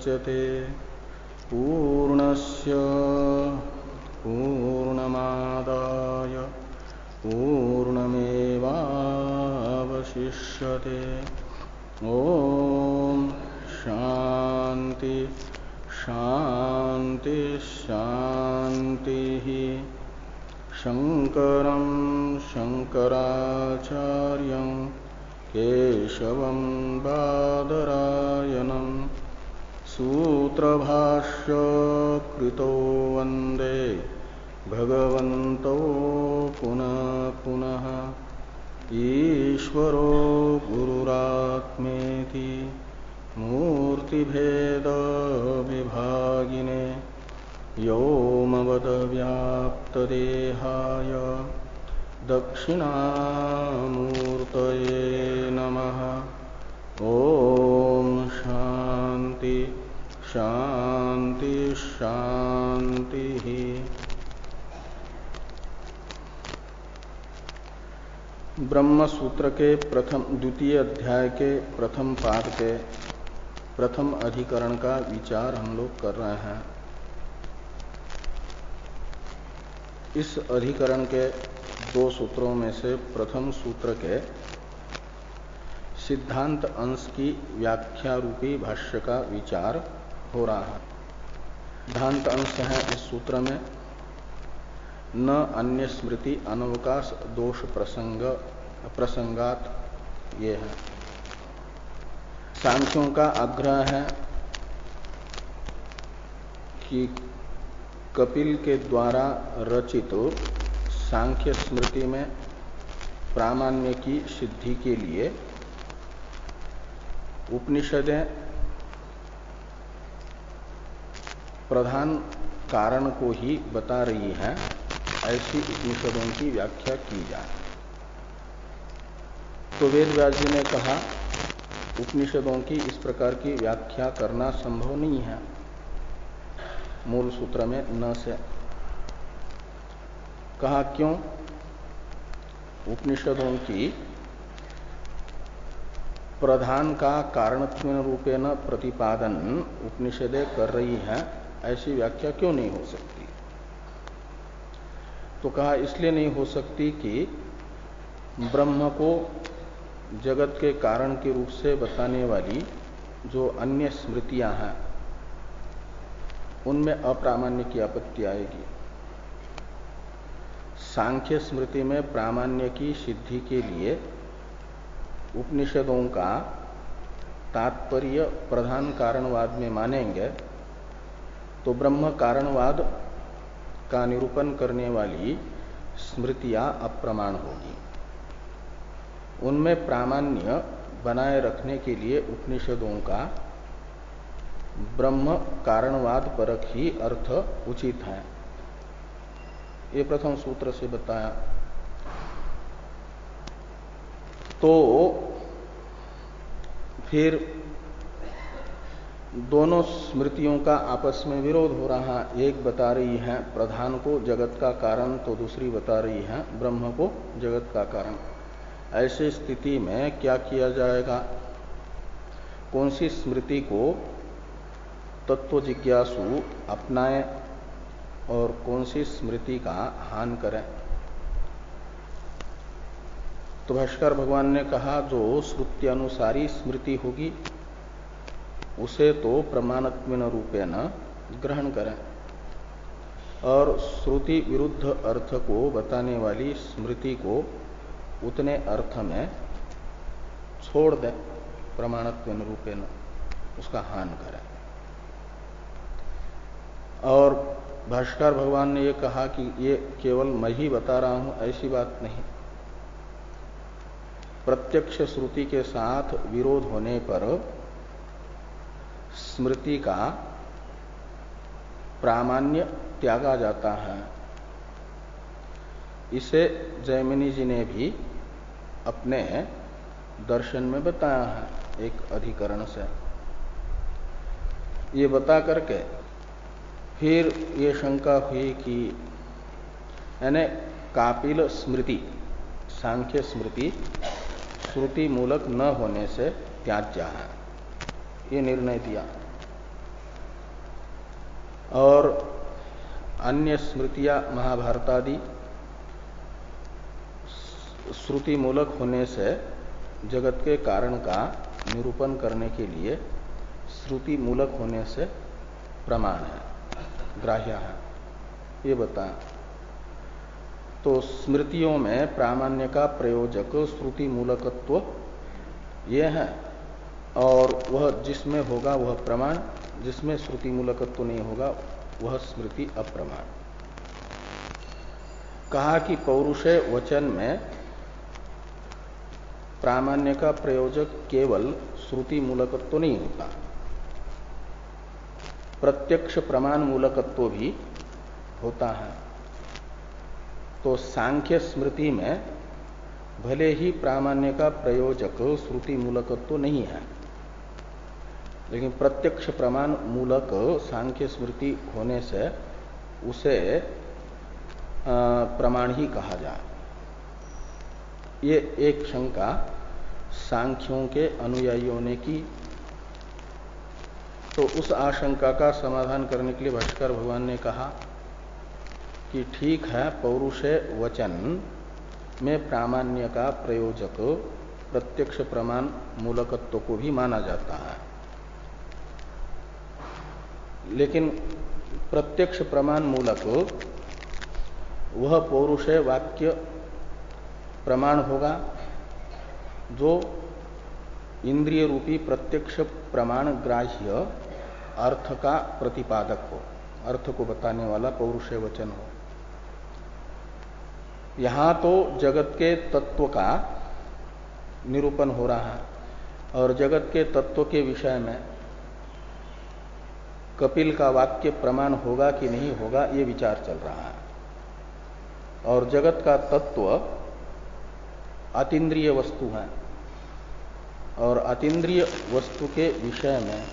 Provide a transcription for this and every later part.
मुच्यते पूर्णस्य पूर्णमादाय पूर्णमेवावशिष्यते। ओम शांति शांति शांति। शंकरं शंकराचार्यं केशवं बादरायणं सूत्रभाष्य कृतो वंदे भगवन्तौ पुनः पुनः। ईश्वरो गुरुरात्मेति मूर्तिभेद विभागिने व्योमवद्व्याप्तदेहाय दक्षिणामूर्तये नमः। ओम शांति शांति शांति। ब्रह्म सूत्र के द्वितीय अध्याय के प्रथम पाद के प्रथम अधिकरण का विचार हम लोग कर रहे हैं। इस अधिकरण के दो सूत्रों में से प्रथम सूत्र के सिद्धांत अंश की व्याख्या रूपी भाष्य का विचार हो रहा है। सिद्धांत अंश है इस सूत्र में न अन्य स्मृति अनवकाश दोष प्रसंगात ये है। सांख्यों का आग्रह है कि कपिल के द्वारा रचित सांख्य स्मृति में प्रामाण्य की सिद्धि के लिए उपनिषदें प्रधान कारण को ही बता रही हैं, ऐसी उपनिषदों की व्याख्या की जाए। तो वेदव्यास जी ने कहा उपनिषदों की इस प्रकार की व्याख्या करना संभव नहीं है मूल सूत्र में न से। कहा क्यों? उपनिषदों की प्रधान का कारणत्वेन रूपेण प्रतिपादन उपनिषदें कर रही हैं, ऐसी व्याख्या क्यों नहीं हो सकती? तो कहा इसलिए नहीं हो सकती कि ब्रह्म को जगत के कारण के रूप से बताने वाली जो अन्य स्मृतियां हैं उनमें अप्रामाण्य की आपत्ति आएगी। सांख्य स्मृति में प्रामाण्य की सिद्धि के लिए उपनिषदों का तात्पर्य प्रधान कारणवाद में मानेंगे तो ब्रह्म कारणवाद का निरूपण करने वाली स्मृतियां अप्रमाण होगी। उनमें प्रामाण्य बनाए रखने के लिए उपनिषदों का ब्रह्म कारणवाद परक ही अर्थ उचित है। ये प्रथम सूत्र से बताया। तो फिर दोनों स्मृतियों का आपस में विरोध हो रहा। एक बता रही है प्रधान को जगत का कारण, तो दूसरी बता रही है ब्रह्म को जगत का कारण। ऐसी स्थिति में क्या किया जाएगा? कौन सी स्मृति को तत्व जिज्ञासु अपनाएं और कौन सी स्मृति का हान करें? तो भाष्कर भगवान ने कहा जो श्रुति अनुसारी स्मृति होगी उसे तो प्रमाणत्वेन रूपेण ग्रहण करें और श्रुति विरुद्ध अर्थ को बताने वाली स्मृति को उतने अर्थ में छोड़ दें, प्रमाणत्वेन रूपेण उसका हान करें। और भाष्कर भगवान ने ये कहा कि ये केवल मैं ही बता रहा हूं, ऐसी बात नहीं। प्रत्यक्ष श्रुति के साथ विरोध होने पर स्मृति का प्रामाण्य त्यागा जाता है। इसे जैमिनी जी ने भी अपने दर्शन में बताया है एक अधिकरण से। ये बता करके फिर ये शंका हुई कि यानी कापिल स्मृति, सांख्य स्मृति श्रुति मूलक न होने से त्याज्य है, ये निर्णय दिया। और अन्य स्मृतियां महाभारतादि श्रुति मूलक होने से जगत के कारण का निरूपण करने के लिए श्रुति मूलक होने से प्रमाण है, ग्राह्य है, ये बताएं। तो स्मृतियों में प्रामाण्य का प्रयोजक श्रुति मूलकत्व ये है, और वह जिसमें होगा वह प्रमाण, जिसमें श्रुति मूलकत्व नहीं होगा वह स्मृति अप्रमाण। कहा कि पौरुषे वचन में प्रामाण्य का प्रयोजक केवल श्रुति मूलकत्व नहीं होता, प्रत्यक्ष प्रमाण मूलकत्व भी होता है। तो सांख्य स्मृति में भले ही प्रामाण्य का प्रयोजक श्रुति मूलकत्व नहीं है, लेकिन प्रत्यक्ष प्रमाण मूलक सांख्य स्मृति होने से उसे प्रमाण ही कहा जाए। ये एक शंका सांख्यों के अनुयायियों ने की। तो उस आशंका का समाधान करने के लिए भाष्कर भगवान ने कहा कि ठीक है, पौरुषे वचन में प्रामाण्य का प्रयोजक प्रत्यक्ष प्रमाण मूलकत्व को भी माना जाता है, लेकिन प्रत्यक्ष प्रमाण मूलक वह पौरुषे वाक्य प्रमाण होगा जो इंद्रिय रूपी प्रत्यक्ष प्रमाण ग्राह्य अर्थ का प्रतिपादक हो, अर्थ को बताने वाला पौरुषे वचन हो। यहां तो जगत के तत्व का निरूपण हो रहा है, और जगत के तत्व के विषय में कपिल का वाक्य प्रमाण होगा कि नहीं होगा ये विचार चल रहा है। और जगत का तत्व अतीन्द्रिय वस्तु है, और अतीन्द्रिय वस्तु के विषय में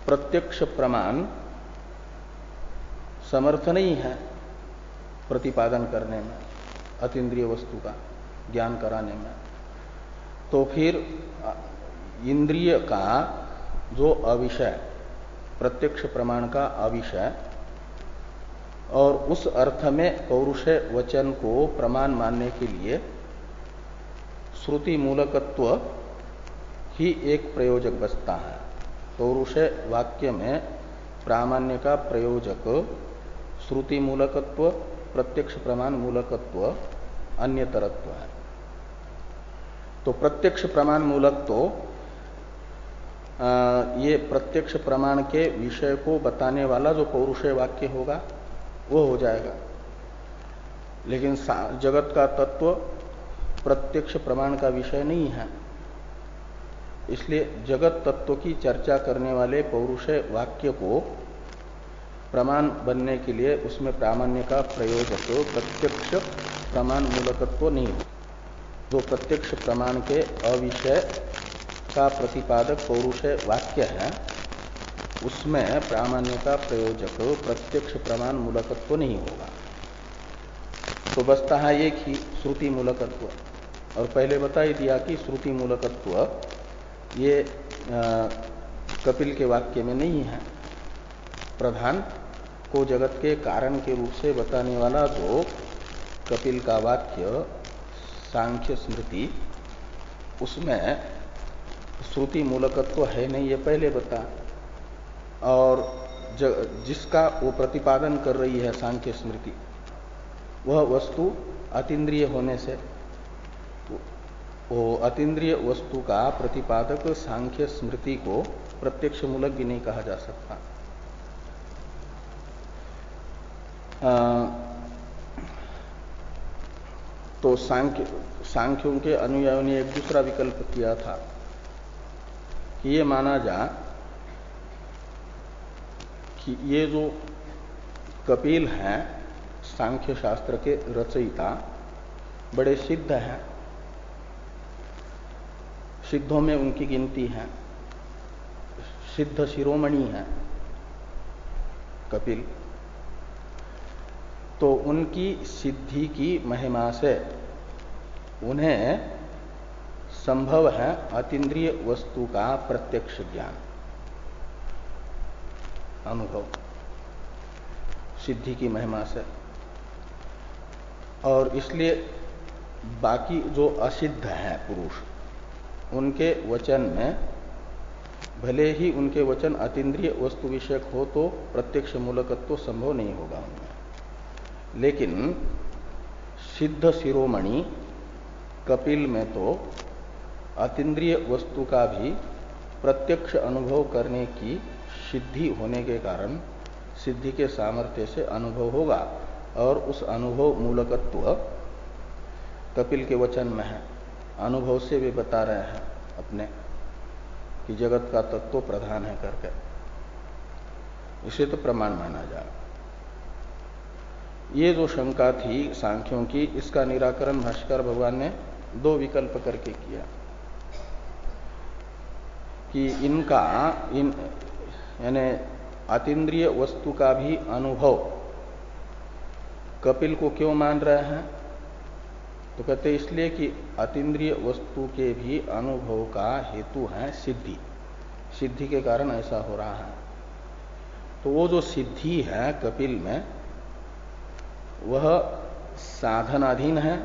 प्रत्यक्ष प्रमाण समर्थ नहीं है प्रतिपादन करने में, अतीन्द्रिय वस्तु का ज्ञान कराने में। तो फिर इंद्रिय का जो अविषय, प्रत्यक्ष प्रमाण का अविषय, और उस अर्थ में पौरुषे वचन को प्रमाण मानने के लिए श्रुति मूलकत्व ही एक प्रयोजक बचता है। पौरुषे वाक्य में प्रामाण्य का प्रयोजक श्रुति मूलकत्व, प्रत्यक्ष प्रमाण मूलकत्व, अन्यतरत्व है। तो प्रत्यक्ष प्रमाण मूलक तो ये प्रत्यक्ष प्रमाण के विषय को बताने वाला जो पौरुषे वाक्य होगा वो हो जाएगा, लेकिन जगत का तत्व प्रत्यक्ष प्रमाण का विषय नहीं है। इसलिए जगत तत्व की चर्चा करने वाले पौरुषे वाक्य को प्रमाण बनने के लिए उसमें प्रामाण्य का प्रयोजक प्रत्यक्ष प्रमाण मूलकत्व नहीं हो। जो प्रत्यक्ष प्रमाण के अविषय का प्रतिपादक पौरुषे वाक्य है उसमें प्रामाण्य का प्रयोजक प्रत्यक्ष प्रमाण मूलकत्व नहीं होगा। तो बचता है एक ही श्रुति मूलकत्व, और पहले बता ही दिया कि श्रुति मूलकत्व ये कपिल के वाक्य में नहीं है। प्रधान को जगत के कारण के रूप से बताने वाला जो कपिल का वाक्य सांख्य स्मृति, उसमें श्रुति मूलकत्व है नहीं, ये पहले बता। और जिसका वो प्रतिपादन कर रही है सांख्य स्मृति, वह वस्तु अतीन्द्रिय होने से वो अतीन्द्रिय वस्तु का प्रतिपादक सांख्य स्मृति को प्रत्यक्ष मूलक भी नहीं कहा जा सकता। तो सांख्यों के अनुयायियों ने एक दूसरा विकल्प किया था कि ये माना जा कि ये जो कपिल हैं सांख्य शास्त्र के रचयिता बड़े सिद्ध हैं, सिद्धों में उनकी गिनती है, सिद्ध शिरोमणि है कपिल। तो उनकी सिद्धि की महिमा से उन्हें संभव है अतीन्द्रिय वस्तु का प्रत्यक्ष ज्ञान। अनुभव सिद्धि की महिमा से। और इसलिए बाकी जो असिद्ध है पुरुष, उनके वचन में भले ही उनके वचन अतीन्द्रिय वस्तु विषयक हो तो प्रत्यक्ष मूलकत्व संभव नहीं होगा उनमें, लेकिन सिद्ध शिरोमणि कपिल में तो अतीन्द्रिय वस्तु का भी प्रत्यक्ष अनुभव करने की सिद्धि होने के कारण सिद्धि के सामर्थ्य से अनुभव होगा, और उस अनुभव मूलकत्व कपिल के वचन में है। अनुभव से वे बता रहे हैं अपने कि जगत का तत्व प्रधान है करके, इसे तो प्रमाण माना जाए। ये जो शंका थी सांख्यों की, इसका निराकरण भाष्कर भगवान ने दो विकल्प करके किया कि इनका यानी अतीन्द्रिय वस्तु का भी अनुभव कपिल को क्यों मान रहे हैं, तो कहते इसलिए कि अतीन्द्रिय वस्तु के भी अनुभव का हेतु है सिद्धि, सिद्धि के कारण ऐसा हो रहा है। तो वो जो सिद्धि है कपिल में, वह साधनाधीन है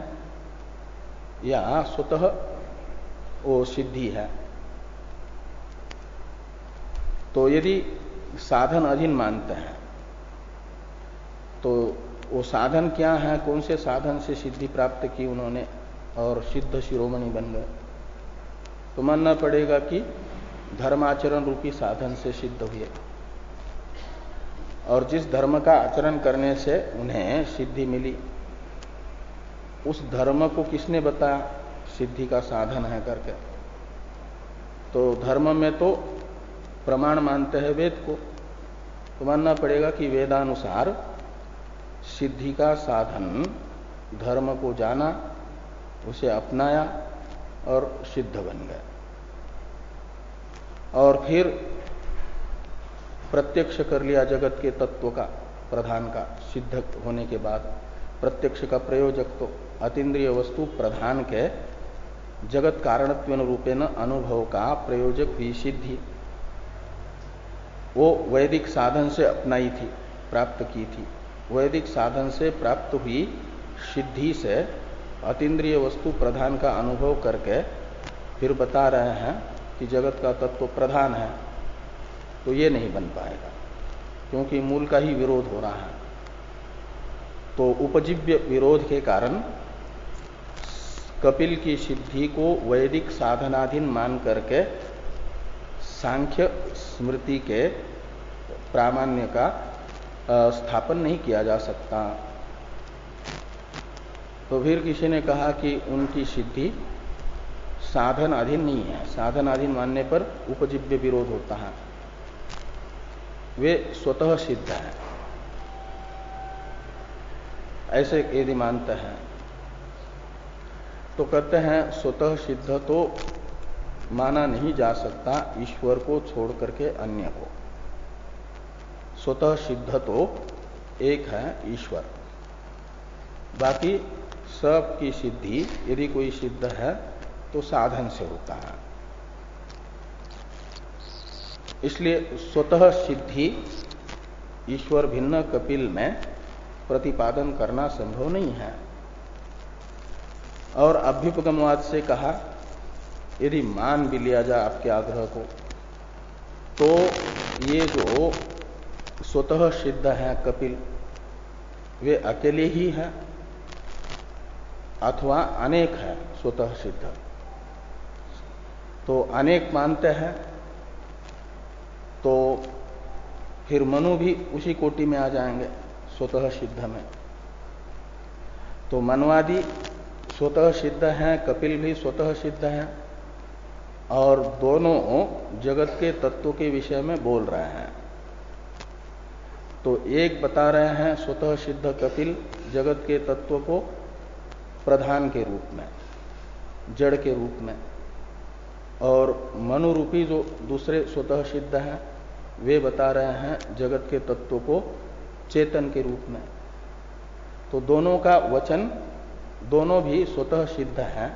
या स्वतः वो सिद्धि है। तो यदि साधन अधीन मानते हैं तो वो साधन क्या है, कौन से साधन से सिद्धि प्राप्त की उन्होंने और सिद्ध शिरोमणि बन गए, तो मानना पड़ेगा कि धर्माचरण रूपी साधन से सिद्ध हुए, और जिस धर्म का आचरण करने से उन्हें सिद्धि मिली, उस धर्म को किसने बताया सिद्धि का साधन है करके। तो धर्म में तो प्रमाण मानते हैं वेद को, तो मानना पड़ेगा कि वेदानुसार सिद्धि का साधन धर्म को जाना, उसे अपनाया और सिद्ध बन गए। और फिर प्रत्यक्ष कर लिया जगत के तत्व का प्रधान का, सिद्ध होने के बाद प्रत्यक्ष का प्रयोजक तो अतीन्द्रिय वस्तु प्रधान के जगत कारणत्वेन रूपेण अनुभव का प्रयोजक भी सिद्धि, वो वैदिक साधन से अपनाई थी, प्राप्त की थी। वैदिक साधन से प्राप्त हुई सिद्धि से अतीन्द्रिय वस्तु प्रधान का अनुभव करके फिर बता रहे हैं कि जगत का तत्व प्रधान है, तो ये नहीं बन पाएगा, क्योंकि मूल का ही विरोध हो रहा है। तो उपजीव्य विरोध के कारण कपिल की सिद्धि को वैदिक साधनाधीन मान करके सांख्य स्मृति के प्रामाण्य का स्थापन नहीं किया जा सकता। तो फिर किसी ने कहा कि उनकी सिद्धि साधन अधीन नहीं है, साधन अधीन मानने पर उपजीव्य विरोध होता है, वे स्वतः सिद्ध है, ऐसे यदि मानते हैं तो कहते हैं स्वतः सिद्ध तो माना नहीं जा सकता ईश्वर को छोड़ करके अन्य को। स्वतः सिद्ध तो एक है ईश्वर, बाकी सब की सिद्धि यदि कोई सिद्ध है तो साधन से होता है। इसलिए स्वतः सिद्धि ईश्वर भिन्न कपिल में प्रतिपादन करना संभव नहीं है। और अभ्युपगमवाद से कहा यदि मान भी लिया जाए आपके आग्रह को, तो ये जो स्वतः सिद्ध है कपिल, वे अकेले ही है अथवा अनेक है स्वतः सिद्ध। तो अनेक मानते हैं तो फिर मनु भी उसी कोटि में आ जाएंगे स्वतः सिद्ध में। तो मनवादी स्वतः सिद्ध हैं, कपिल भी स्वतः सिद्ध हैं, और दोनों जगत के तत्व के विषय में बोल रहे हैं। तो एक बता रहे हैं स्वतः सिद्ध कपिल जगत के तत्व को प्रधान के रूप में, जड़ के रूप में, और मनुरूपी जो दूसरे स्वतः सिद्ध हैं वे बता रहे हैं जगत के तत्व को चेतन के रूप में। तो दोनों का वचन, दोनों भी स्वतः सिद्ध हैं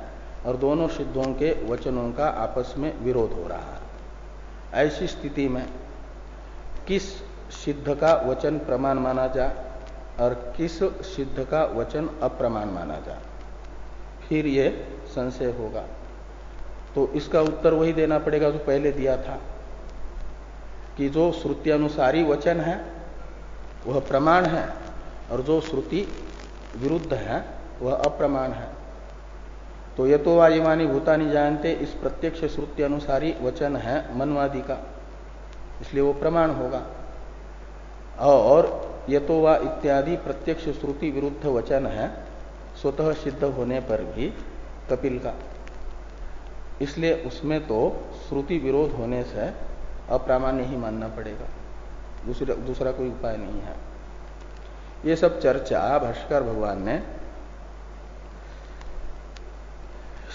और दोनों सिद्धों के वचनों का आपस में विरोध हो रहा है। ऐसी स्थिति में किस सिद्ध का वचन प्रमाण माना जाए और किस सिद्ध का वचन अप्रमाण माना जाए, फिर ये संशय होगा। तो इसका उत्तर वही देना पड़ेगा जो पहले दिया था कि जो श्रुति अनुसारी वचन है वह प्रमाण है और जो श्रुति विरुद्ध है वह अप्रमाण है। तो ये तो वायुमानी भूतानि जानते, इस प्रत्यक्ष श्रुति अनुसारी वचन है मनवादि का, इसलिए वो प्रमाण होगा। और ये तो वा इत्यादि प्रत्यक्ष श्रुति विरुद्ध वचन है स्वतः सिद्ध होने पर भी कपिल का, इसलिए उसमें तो श्रुति विरोध होने से अप्रामाण्य ही मानना पड़ेगा, दूसरा कोई उपाय नहीं है। ये सब चर्चा भाष्कर भगवान ने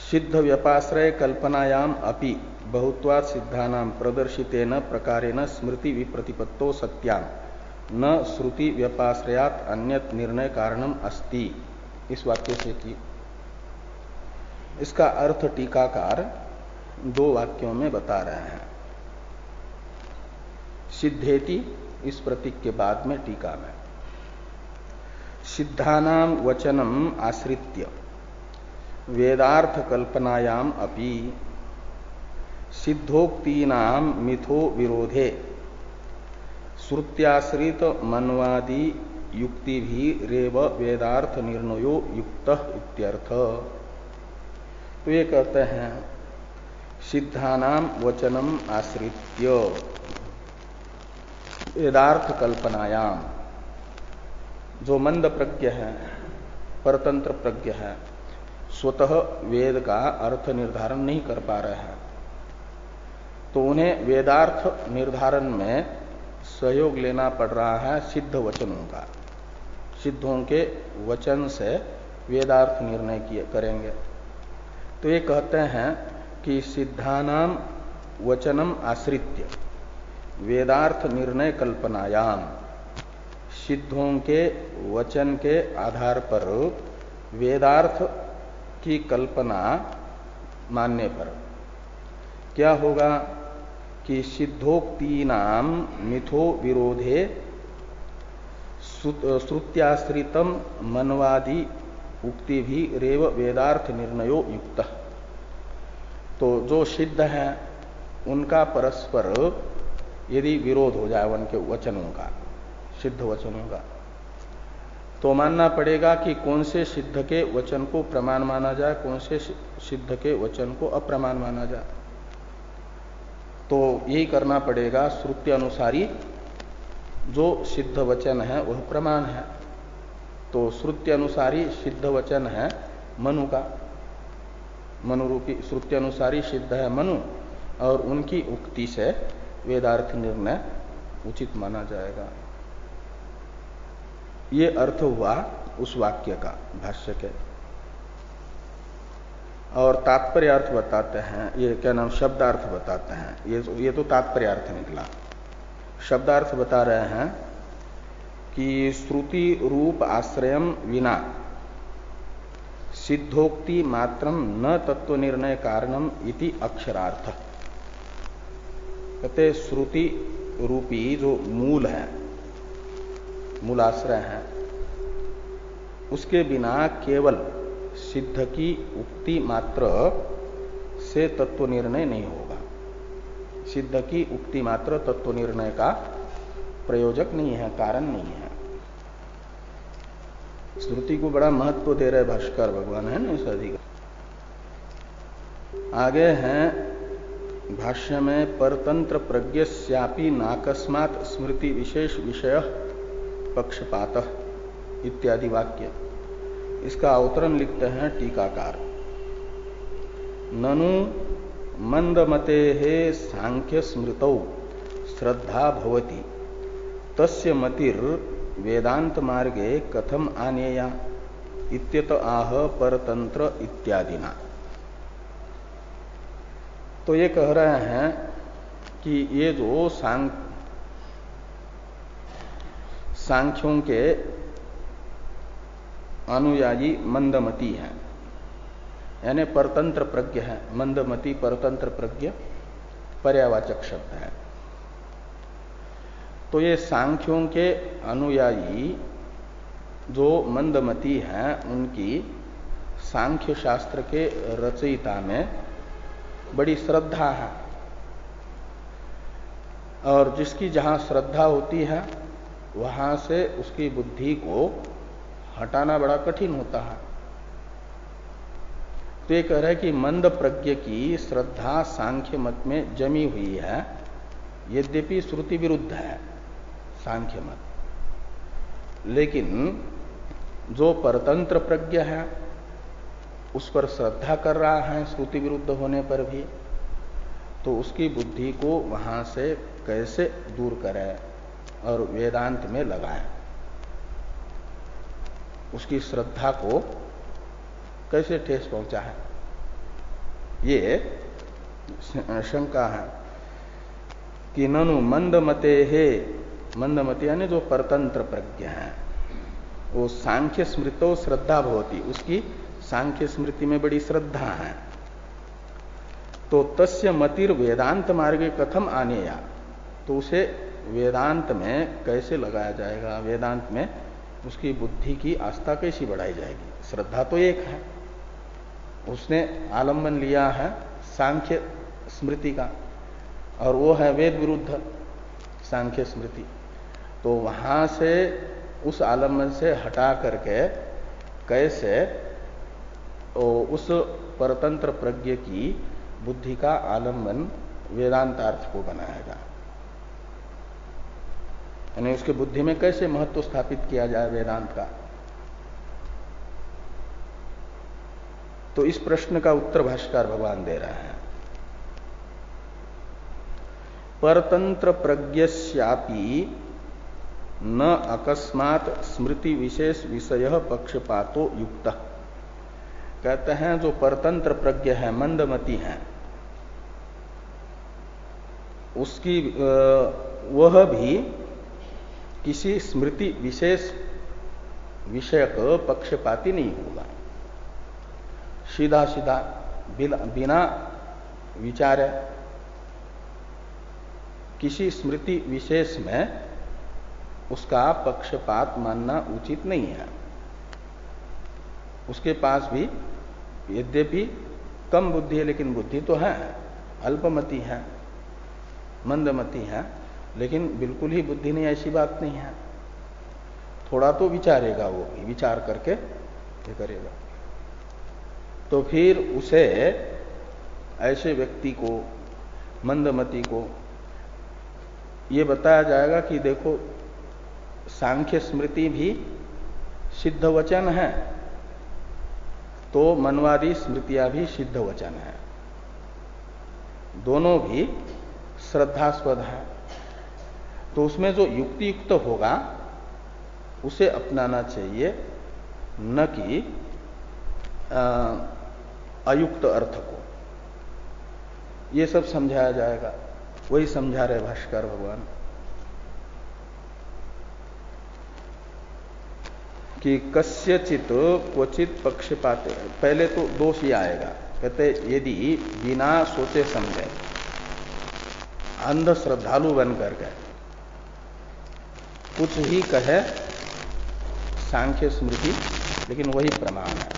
सिद्ध व्यपाश्रय कल्पनायाम अपि बहुत्वात् सिद्धानां प्रदर्शितेन प्रकारेण स्मृति विप्रतिपत्तो सत्याम न श्रुति व्यपाश्रयात् अन्यत निर्णय कारणम अस्ति, इस वाक्य से की। इसका अर्थ टीकाकार दो वाक्यों में बता रहे हैं। सिद्धेति इस प्रतीक के बाद में टीका में सिद्धानाम वचनम आश्रित्य वेदार्थ कल्पनायाम अपि सिद्धोक्तीनाम मिथो विरोधे श्रुत्याश्रित मनवादी युक्ति भी रेव वेदार्थ निर्णयो युक्त इत्यर्थ। तो ये कहते हैं सिद्धानाम वचनम आश्रित्य वेदार्थ कल्पनायाम, जो मंद प्रज्ञ है परतंत्र प्रज्ञ है स्वतः वेद का अर्थ निर्धारण नहीं कर पा रहे हैं, तो उन्हें वेदार्थ निर्धारण में सहयोग लेना पड़ रहा है सिद्ध वचनों का। सिद्धों के वचन से वेदार्थ निर्णय करेंगे। तो ये कहते हैं कि सिद्धानाम वचनम आश्रित्य वेदार्थ निर्णय कल्पनायाम, सिद्धों के वचन के आधार पर वेदार्थ की कल्पना मानने पर क्या होगा कि सिद्धोक्तीनाम मिथो विरोधे श्रुत्याश्रितम मनवादी उक्ति भी रेव वेदार्थ निर्णयो युक्त। तो जो सिद्ध हैं उनका परस्पर यदि विरोध हो जाए उनके वचनों का, सिद्ध वचनों का, तो मानना पड़ेगा कि कौन से सिद्ध के वचन को प्रमाण माना जाए, कौन से सिद्ध के वचन को अप्रमाण माना जाए। तो यही करना पड़ेगा, श्रुति अनुसारी जो सिद्ध वचन है वह प्रमाण है। तो श्रुति अनुसारी सिद्ध वचन है मनु का, मनु रूपी श्रुति अनुसारी सिद्ध है मनु, और उनकी उक्ति से वेदार्थ निर्णय उचित माना जाएगा। ये अर्थ हुआ उस वाक्य का भाष्य के। और तात्पर्य अर्थ बताते हैं, ये क्या नाम शब्दार्थ बताते हैं। ये तो तात्पर्य अर्थ निकला। शब्दार्थ बता रहे हैं कि श्रुति रूप आश्रयम विना सिद्धोक्ति मात्रम न तत्व निर्णय कारणम इति अक्षरार्थ। कहते श्रुति रूपी जो मूल है, मूलाश्रय है, उसके बिना केवल सिद्ध की उक्ति मात्र से तत्व निर्णय नहीं होगा। सिद्ध की उक्ति मात्र तत्व निर्णय का प्रयोजक नहीं है, कारण नहीं है। श्रुति को बड़ा महत्व दे रहे भाष्कर भगवान, है ना इस अधिकार। आगे हैं भाष्य में परतंत्र प्रज्ञस्यापि नाकस्मात् स्मृति विशेष विषय पक्षपातः इत्यादि वाक्य। इसका अवतरण लिखते हैं टीकाकार। ननु मंदमतेहे सांख्य स्मृतौ श्रद्धा भवति तस्य मतिर् वेदांत मार्गे कथम आनेया इत्यत आह परतंत्र इत्यादिना। तो ये कह रहे हैं कि ये जो सांख्यों के अनुयायी मंदमती हैं, यानी परतंत्र प्रज्ञ है। मंदमती परतंत्र प्रज्ञ पर्यावाचक शब्द है। तो ये सांख्यों के अनुयायी जो मंदमती हैं उनकी सांख्य शास्त्र के रचयिता में बड़ी श्रद्धा है, और जिसकी जहां श्रद्धा होती है वहां से उसकी बुद्धि को हटाना बड़ा कठिन होता है। तो ये कह रहे हैं कि मंद प्रज्ञ की श्रद्धा सांख्य मत में जमी हुई है, यद्यपि श्रुति विरुद्ध है सांख्य मत, लेकिन जो परतंत्र प्रज्ञ है उस पर श्रद्धा कर रहा है श्रुति विरुद्ध होने पर भी, तो उसकी बुद्धि को वहां से कैसे दूर करें और वेदांत में लगाएं, उसकी श्रद्धा को कैसे ठेस पहुंचा है, ये शंका है कि ननु मंदमते है, मंदमती यानी जो परतंत्र प्रज्ञ है वो सांख्य स्मृतो श्रद्धा भवती, उसकी सांख्य स्मृति में बड़ी श्रद्धा है, तो तस्य मतिर वेदांत मार्गे कथम आनेया, तो उसे वेदांत में कैसे लगाया जाएगा, वेदांत में उसकी बुद्धि की आस्था कैसी बढ़ाई जाएगी। श्रद्धा तो एक है, उसने आलंबन लिया है सांख्य स्मृति का, और वो है वेद विरुद्ध सांख्य स्मृति, तो वहां से उस आलंबन से हटा करके कैसे उस परतंत्र प्रज्ञ की बुद्धि का आलंबन वेदांतार्थ को बनाएगा, यानी उसके बुद्धि में कैसे महत्व स्थापित किया जाए वेदांत का। तो इस प्रश्न का उत्तर भाष्यकार भगवान दे रहे हैं। परतंत्र प्रज्ञस्यापि न अकस्मात स्मृति विशेष विषय पक्षपातो युक्त, कहते हैं जो परतंत्र प्रज्ञ है मंदमती है उसकी वह भी किसी स्मृति विशेष विषयक पक्षपाती नहीं होगा, सीधा सीधा बिना विचारे किसी स्मृति विशेष में उसका पक्षपात मानना उचित नहीं है। उसके पास भी यद्यपि कम बुद्धि है, लेकिन बुद्धि तो है, अल्पमति है, मंदमति है, लेकिन बिल्कुल ही बुद्धि नहीं, ऐसी बात नहीं है। थोड़ा तो विचारेगा, वो भी विचार करके ये करेगा। तो फिर उसे ऐसे व्यक्ति को, मंदमति को ये बताया जाएगा कि देखो सांख्य स्मृति भी सिद्ध वचन है, तो मनवादी स्मृतियां भी सिद्ध वचन है, दोनों भी श्रद्धास्पद है, तो उसमें जो युक्ति युक्त होगा उसे अपनाना चाहिए, न कि अयुक्त अर्थ को। ये सब समझाया जाएगा, वही समझा रहे भाष्यकार भगवान कि कस्यचित क्वचित पक्षपाते। पहले तो दोष ही आएगा, कहते यदि बिना सोचे समझे अंध श्रद्धालु बन करके कुछ ही कहे सांख्य स्मृति, लेकिन वही प्रमाण है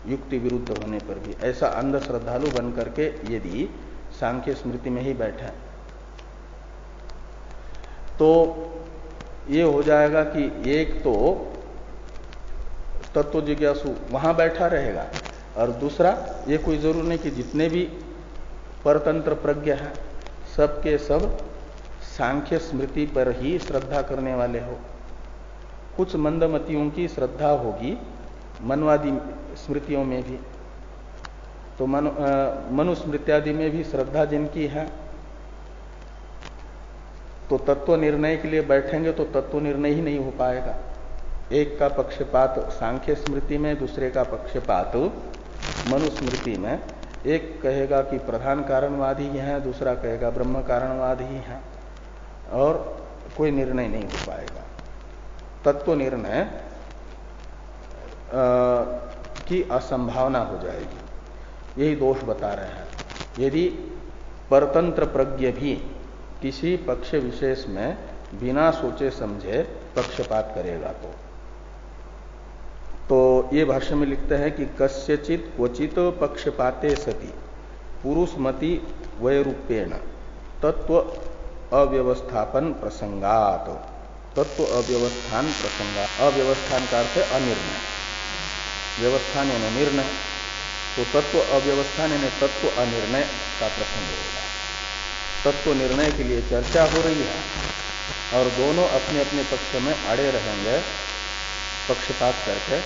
युक्ति विरुद्ध होने पर भी, ऐसा अंध श्रद्धालु बन करके यदि सांख्य स्मृति में ही बैठे तो ये हो जाएगा कि एक तो तत्व जिज्ञासु वहां बैठा रहेगा, और दूसरा ये कोई जरूर नहीं कि जितने भी परतंत्र प्रज्ञ है सबके सब सांख्य स्मृति पर ही श्रद्धा करने वाले हो। कुछ मंदमतियों की श्रद्धा होगी मनवादी स्मृतियों में भी, तो मनुस्मृत्यादि में भी श्रद्धा जिनकी है, तो तत्व निर्णय के लिए बैठेंगे तो तत्व निर्णय ही नहीं हो पाएगा। एक का पक्षपात सांख्य स्मृति में, दूसरे का पक्षपात मनुस्मृति में। एक कहेगा कि प्रधान कारणवादी है, दूसरा कहेगा ब्रह्म कारणवादी है, और कोई निर्णय नहीं हो पाएगा। तत्व निर्णय की असंभावना हो जाएगी, यही दोष बता रहे हैं। यदि परतंत्र प्रज्ञ भी किसी पक्ष विशेष में बिना सोचे समझे पक्षपात करेगा तो ये भाष्य में लिखते हैं कि कस्यचित क्वचित पक्षपाते सति पुरुषमति वैरूप्येण तत्व अव्यवस्थापन प्रसंगात। तत्व अव्यवस्थान प्रसंगात, अव्यवस्थान का अर्थ है अनिर्णय, व्यवस्थान यानी निर्णय, तो तत्व अव्यवस्थान यानी तत्व अनिर्णय का प्रसंग होगा। तत्व निर्णय के लिए चर्चा हो रही है और दोनों अपने अपने पक्ष में अड़े रहेंगे पक्षपात करके,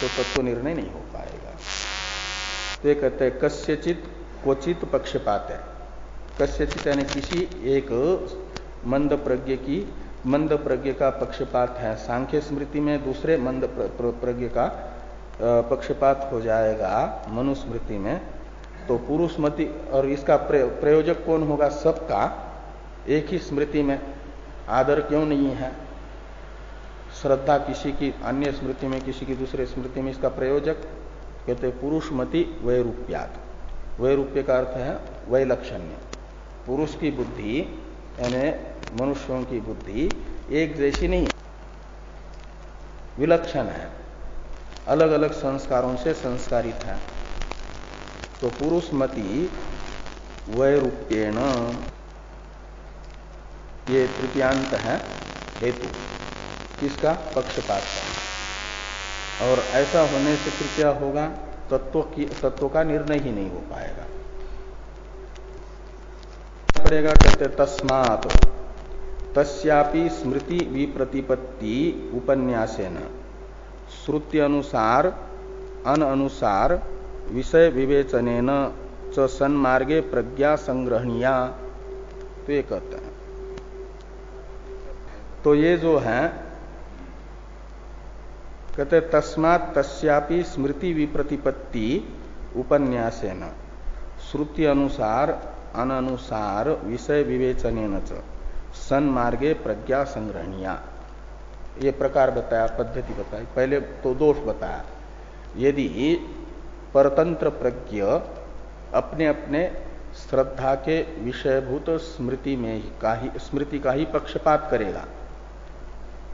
तो तत्व निर्णय नहीं हो पाएगा। तो ये कहते हैं कस्यचित क्वचित पक्षपात है। कस्यचित यानी किसी एक मंद प्रज्ञ का पक्षपात है सांख्य स्मृति में, दूसरे मंद प्रज्ञ का पक्षपात हो जाएगा मनुस्मृति में, तो पुरुषमति, और इसका प्रयोजक कौन होगा? सबका एक ही स्मृति में आदर क्यों नहीं है? श्रद्धा किसी की अन्य स्मृति में, किसी की दूसरे स्मृति में, इसका प्रयोजक कहते हैं पुरुषमति वैरूप्यात। वैरूप्य का अर्थ है वैलक्षण्य। पुरुष की बुद्धि यानी मनुष्यों की बुद्धि एक जैसी नहीं, विलक्षण है, अलग अलग संस्कारों से संस्कारित है। तो पुरुषमति वैरूप्येण, ये तृतीयांत है हेतु किसका? पक्षपात का। और ऐसा होने से फिर क्या होगा? तत्व का निर्णय ही नहीं हो पाएगा। पड़ेगा कहते तस्मात् तस्यापि स्मृति विप्रतिपत्ति उपन्यासेन श्रुति अनुसार अनुसार विषय विवेचनेन च सन्मार्गे प्रज्ञा संग्रहणीया। तो ये कहते हैं, तो ये जो है कहते तस्मात् तस्यापि स्मृति विप्रतिपत्ति उपन्यासेन श्रुति अनुसार अनुसार विषय विवेचनेन च सन्मार्गे प्रज्ञा संग्रहणीया। ये प्रकार बताया, पद्धति बताई। पहले तो दोष बताया, यदि परतंत्र प्रज्ञ अपने अपने श्रद्धा के विषयभूत स्मृति का ही पक्षपात करेगा,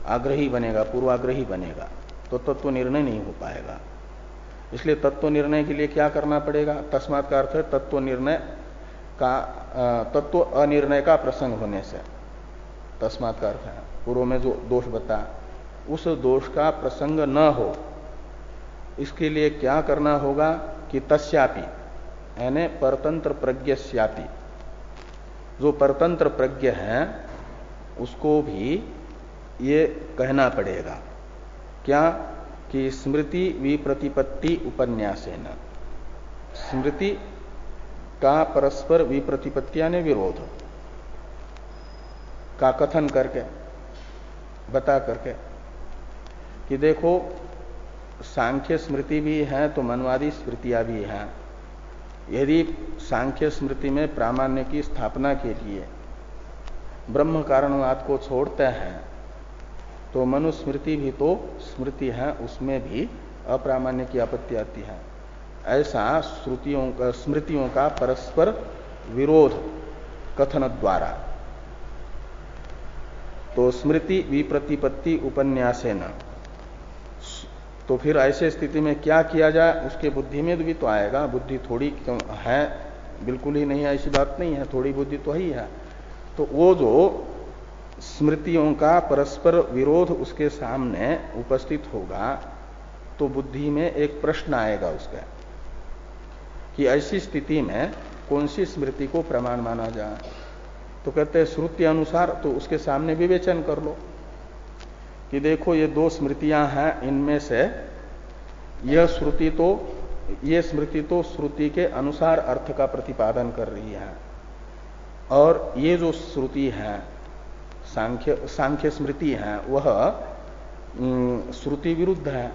आग्रही बनेगा, पूर्वाग्रही बनेगा, तो तत्व निर्णय नहीं हो पाएगा। इसलिए तत्व निर्णय के लिए क्या करना पड़ेगा? तस्मात् का अर्थ है तत्व निर्णय का, तत्व अनिर्णय का प्रसंग होने से तस्मात् का अर्थ है पूर्व में जो दोष बताया, उस दोष का प्रसंग न हो, इसके लिए क्या करना होगा कि तस्यापि यानी परतंत्र प्रज्ञस्यापि, जो परतंत्र प्रज्ञ है उसको भी ये कहना पड़ेगा क्या कि स्मृति विप्रतिपत्ति उपन्यासेन, स्मृति का परस्पर विप्रतिपत्ति यानी विरोध का कथन करके, बता करके कि देखो सांख्य स्मृति भी है तो मनवादी स्मृतियां भी हैं। यदि सांख्य स्मृति में प्रामाण्य की स्थापना के लिए ब्रह्म कारणवाद को छोड़ते हैं तो मनुस्मृति भी तो स्मृति है, उसमें भी अप्रामाण्य की आपत्ति आती है। ऐसा स्मृतियों का परस्पर विरोध कथन द्वारा, तो स्मृति विप्रतिपत्ति उपन्यासेन, तो फिर ऐसे स्थिति में क्या किया जाए? उसके बुद्धि में भी तो आएगा, बुद्धि थोड़ी क्यों है, बिल्कुल ही नहीं है ऐसी बात नहीं है, थोड़ी बुद्धि तो ही है। तो वो जो स्मृतियों का परस्पर विरोध उसके सामने उपस्थित होगा तो बुद्धि में एक प्रश्न आएगा उसका कि ऐसी स्थिति में कौन सी स्मृति को प्रमाण माना जाए? तो कहते हैं श्रुति अनुसार, तो उसके सामने विवेचन कर लो कि देखो ये दो स्मृतियां हैं, इनमें से यह स्मृति तो श्रुति के अनुसार अर्थ का प्रतिपादन कर रही है, और ये जो श्रुति है सांख्य स्मृति है वह श्रुति विरुद्ध है,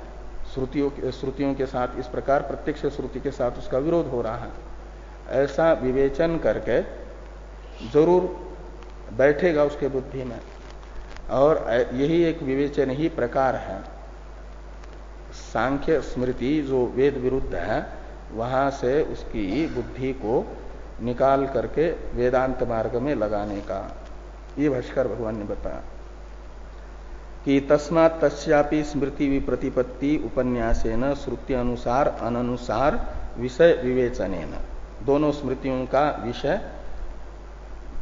श्रुतियों के साथ इस प्रकार प्रत्यक्ष श्रुति के साथ उसका विरोध हो रहा है। ऐसा विवेचन करके जरूर बैठेगा उसके बुद्धि में, और यही एक विवेचन ही प्रकार है। सांख्य स्मृति जो वेद विरुद्ध है वहां से उसकी बुद्धि को निकाल करके वेदांत मार्ग में लगाने का, ये भाष्कर भगवान ने बताया कि तस्मात् तस्यापि स्मृति विप्रतिपत्ति उपन्यासेन श्रुति अनुसार अननुसार विषय विवेचनेन, दोनों स्मृतियों का विषय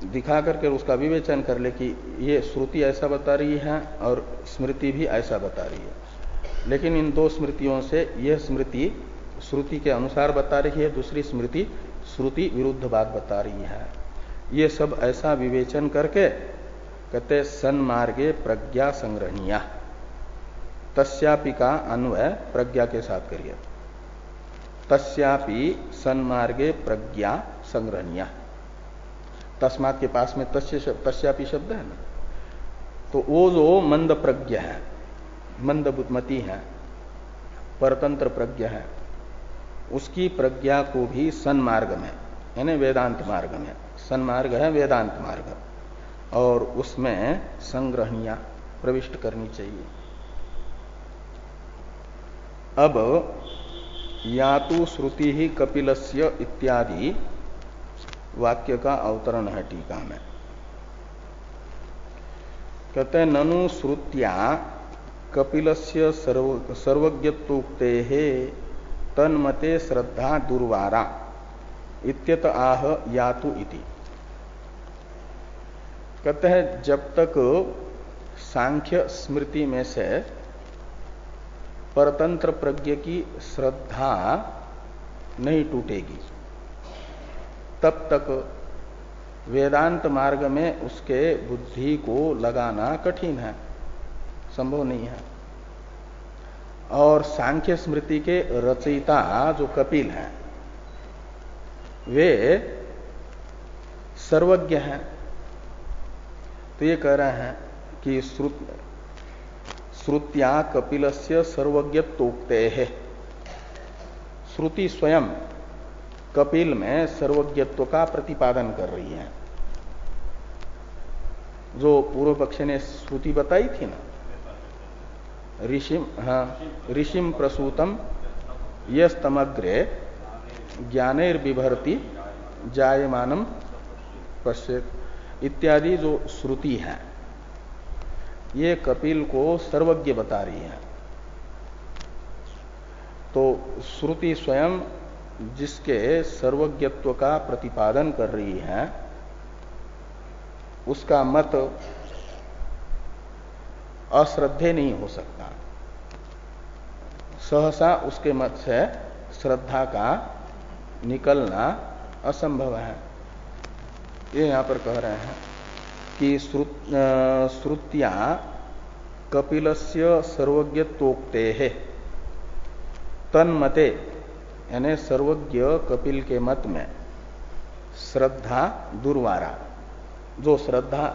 दिखा करके उसका विवेचन कर ले कि ये श्रुति ऐसा बता रही है और स्मृति भी ऐसा बता रही है, लेकिन इन दो स्मृतियों से यह स्मृति श्रुति के अनुसार बता रही है, दूसरी स्मृति श्रुति विरुद्ध बात बता रही है। ये सब ऐसा विवेचन करके कहते सन्मार्गे प्रज्ञा संग्रहणीया, तस्यापि का अन्वय प्रज्ञा के साथ करिए, तस्यापि सन्मार्गे प्रज्ञा संग्रहणीया। तस्मात् के पास में तस्यापि शब्द है ना, तो वो जो मंद प्रज्ञ है, मंद बुद्धमती है, परतंत्र प्रज्ञ है, उसकी प्रज्ञा को भी सन्मार्ग में यानी वेदांत मार्ग में, सन्मार्ग है वेदांत मार्ग, और उसमें संग्रहणीया प्रविष्ट करनी चाहिए। अब या तो श्रुति ही कपिलस्य इत्यादि वाक्य का अवतरण है टीका में। कहते हैं ननु श्रुत्या कपिलस्य सर्वज्ञत्वोक्तेः तन्मते श्रद्धा दुर्वारा इत्यत आह यातु इति। कहते हैं जब तक सांख्य स्मृति में से परतंत्र प्रज्ञ की श्रद्धा नहीं टूटेगी तब तक वेदांत मार्ग में उसके बुद्धि को लगाना कठिन है, संभव नहीं है। और सांख्य स्मृति के रचयिता जो कपिल हैं वे सर्वज्ञ हैं, तो ये कह रहे हैं कि श्रुत्या कपिलस्य सर्वज्ञत्वोक्तेः, श्रुति स्वयं कपिल में सर्वज्ञत्व का प्रतिपादन कर रही है। जो पूर्व पक्ष ने श्रुति बताई थी ना, ऋषिम प्रसूतम यस्तमग्रे ज्ञानैर्बिभर्ति जायमानम पश्येत् इत्यादि जो श्रुति है ये कपिल को सर्वज्ञ बता रही है। तो श्रुति स्वयं जिसके सर्वज्ञत्व का प्रतिपादन कर रही है उसका मत अश्रद्धेय नहीं हो सकता, सहसा उसके मत से श्रद्धा का निकलना असंभव है। ये यहां पर कह रहे हैं कि श्रुत्या कपिलस्य सर्वज्ञत्वोक्तेः तन्मते यानी सर्वज्ञ कपिल के मत में श्रद्धा दुर्वारा, जो श्रद्धा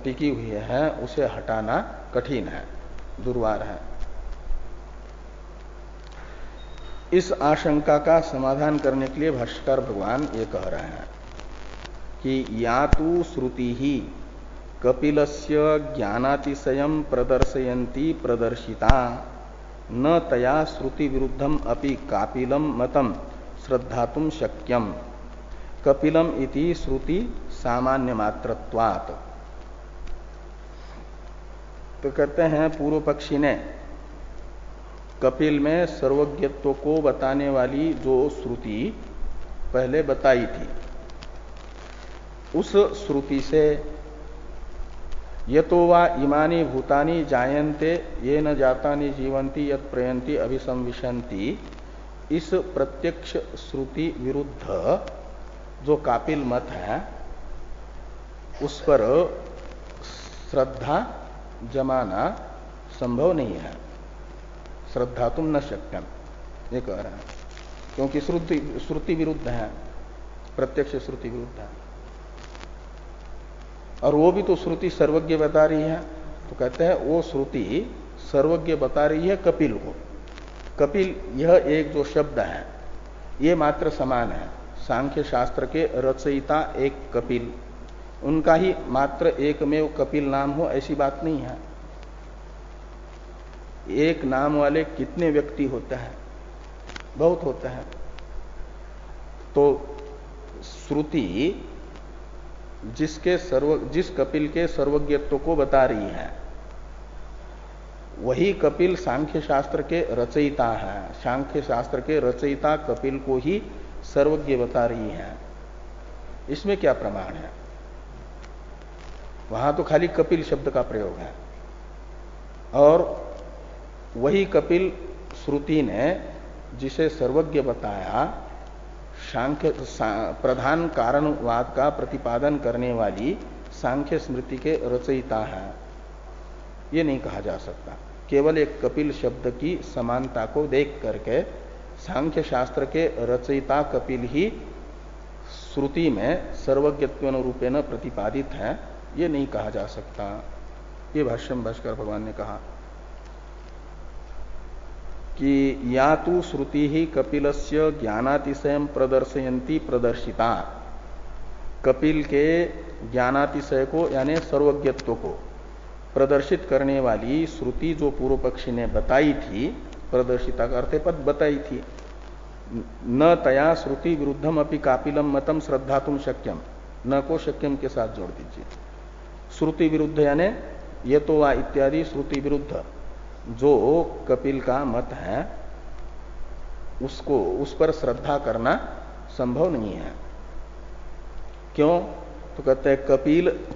टिकी हुई है उसे हटाना कठिन है, दुर्वार है। इस आशंका का समाधान करने के लिए भाष्यकार भगवान ये कह रहे हैं कि या तो श्रुति ही कपिलस्य ज्ञानातिशयम् प्रदर्शयन्ती प्रदर्शिता न तया श्रुति विरुद्धम अपि कापिलम मतम श्रद्धातुम शक्यम कपिलम इति श्रुति सामान्य मात्रत्वात्। तो कहते हैं पूर्व पक्षी ने कपिल में सर्वज्ञत्व को बताने वाली जो श्रुति पहले बताई थी उस श्रुति से यतो वा इमानि भूतानि जायन्ते ये न जातानि जीवन्ति यत् प्रयन्ति अभिसंविशन्ति, इस प्रत्यक्ष श्रुति विरुद्ध जो कापिल मत है उस पर श्रद्धा जमाना संभव नहीं है, श्रद्धा तुम न शक्यम, ये कह रहे हैं, क्योंकि श्रुति विरुद्ध है, प्रत्यक्ष श्रुति विरुद्ध है। और वो भी तो श्रुति सर्वज्ञ बता रही है, तो कहते हैं वो श्रुति सर्वज्ञ बता रही है कपिल को। कपिल यह एक जो शब्द है ये मात्र समान है, सांख्य शास्त्र के रचयिता एक कपिल, उनका ही मात्र एकमेव कपिल नाम हो ऐसी बात नहीं है। एक नाम वाले कितने व्यक्ति होते हैं, बहुत होते हैं। तो श्रुति जिस कपिल के सर्वज्ञत्व को बता रही है, वही कपिल सांख्य शास्त्र के रचयिता है। सांख्य शास्त्र के रचयिता कपिल को ही सर्वज्ञ बता रही है। इसमें क्या प्रमाण है? वहां तो खाली कपिल शब्द का प्रयोग है, और वही कपिल श्रुति ने जिसे सर्वज्ञ बताया, सांख्य प्रधान कारणवाद का प्रतिपादन करने वाली सांख्य स्मृति के रचयिता है, ये नहीं कहा जा सकता। केवल एक कपिल शब्द की समानता को देख करके सांख्य शास्त्र के रचयिता कपिल ही श्रुति में सर्वज्ञत्वेन रूपेण प्रतिपादित है, ये नहीं कहा जा सकता। ये भाष्य में भाष्कर भगवान ने कहा कि या तो श्रुति ही कपिलस्य ज्ञानातिशयम प्रदर्शयन्ति प्रदर्शिता, कपिल के ज्ञानातिशय को यानी सर्वज्ञत्व को प्रदर्शित करने वाली श्रुति जो पूर्व पक्षी ने बताई थी, प्रदर्शिता का अर्थ पद बताई थी, न तया श्रुति विरुद्धम अपि कापिलम मतम श्रद्धातुम शक्यम, न को शक्यम के साथ जोड़ दीजिए। श्रुति विरुद्ध यानी ये तो वा इत्यादि श्रुति विरुद्ध जो कपिल का मत है, उसको उस पर श्रद्धा करना संभव नहीं है। क्यों? तो कहते हैं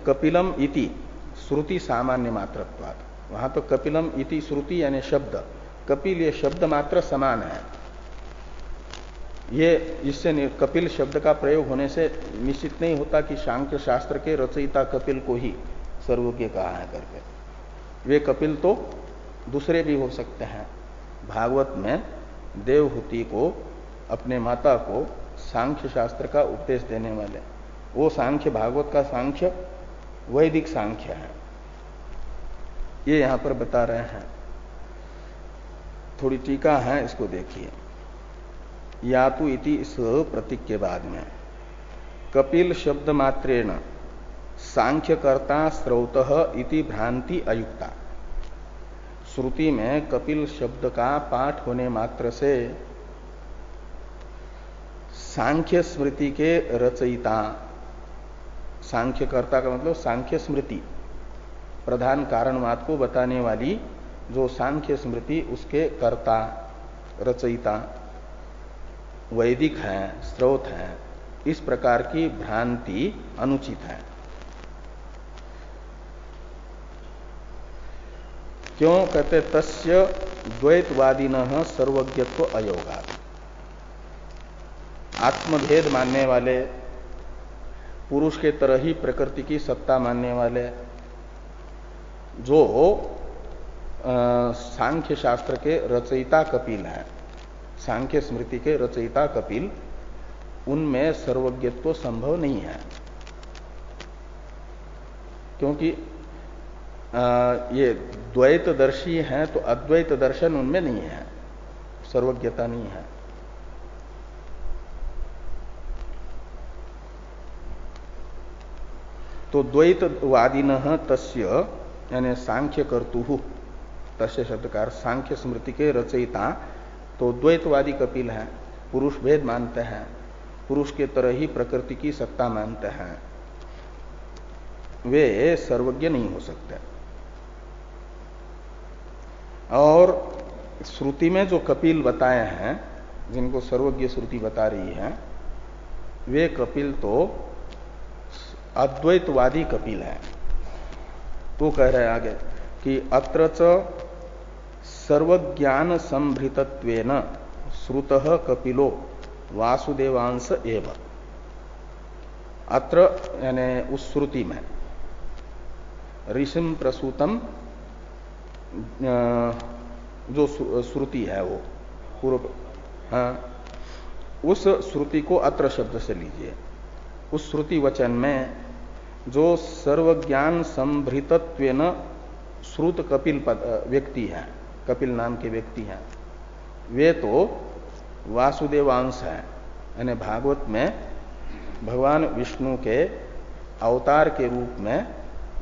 कपिलम इति श्रुति सामान्य मात्रत्वात्। वहां तो कपिलम इति श्रुति यानी शब्द, कपिल ये शब्द मात्र समान है। ये इससे कपिल शब्द का प्रयोग होने से निश्चित नहीं होता कि सांख्य शास्त्र के रचयिता कपिल को ही सर्वज्ञ कहा है करके। वे कपिल तो दूसरे भी हो सकते हैं। भागवत में देवहूति को, अपने माता को सांख्य शास्त्र का उपदेश देने वाले, वो सांख्य, भागवत का सांख्य वैदिक सांख्य है, ये यहां पर बता रहे हैं। थोड़ी टीका है, इसको देखिए। यातु इति इस प्रतीक के बाद में कपिल शब्द मात्रेण सांख्यकर्ता स्रौतः इति भ्रांति अयुक्ता। श्रुति में कपिल शब्द का पाठ होने मात्र से सांख्य स्मृति के रचयिता, सांख्यकर्ता का मतलब सांख्य स्मृति, प्रधान कारणवाद को बताने वाली जो सांख्य स्मृति, उसके कर्ता, रचयिता वैदिक है, स्रोत है, इस प्रकार की भ्रांति अनुचित है। क्यों? कहते तस्य द्वैतवादिनः सर्वज्ञत्व अयोगात्। आत्मभेद मानने वाले, पुरुष के तरह ही प्रकृति की सत्ता मानने वाले जो सांख्य शास्त्र के रचयिता कपिल हैं, सांख्य स्मृति के रचयिता कपिल, उनमें सर्वज्ञत्व संभव नहीं है। क्योंकि ये द्वैतदर्शी हैं, तो अद्वैत दर्शन उनमें नहीं है, सर्वज्ञता नहीं है। तो द्वैतवादिनः तस्य यानी सांख्य कर्तुः, तस्य शब्दकार सांख्य स्मृति के रचयिता तो द्वैतवादी कपिल हैं, पुरुष भेद मानते हैं, पुरुष के तरह ही प्रकृति की सत्ता मानते हैं, वे सर्वज्ञ नहीं हो सकते। और श्रुति में जो कपिल बताए हैं, जिनको सर्वज्ञ श्रुति बता रही है, वे कपिल तो अद्वैतवादी कपिल है। तो कह रहे आगे कि अत्र च सर्वज्ञान संभृतत्वेन श्रुतः कपिलो वासुदेवांश एव। अत्र यानी उस श्रुति में ऋषिम प्रसूतम, जो श्रुति है वो पूर्व, हाँ, उस श्रुति को अत्र शब्द से लीजिए। उस श्रुति वचन में जो सर्वज्ञान संभृतत्वेन श्रुत कपिल व्यक्ति है, कपिल नाम के व्यक्ति हैं, वे तो वासुदेवांश है, यानी भागवत में भगवान विष्णु के अवतार के रूप में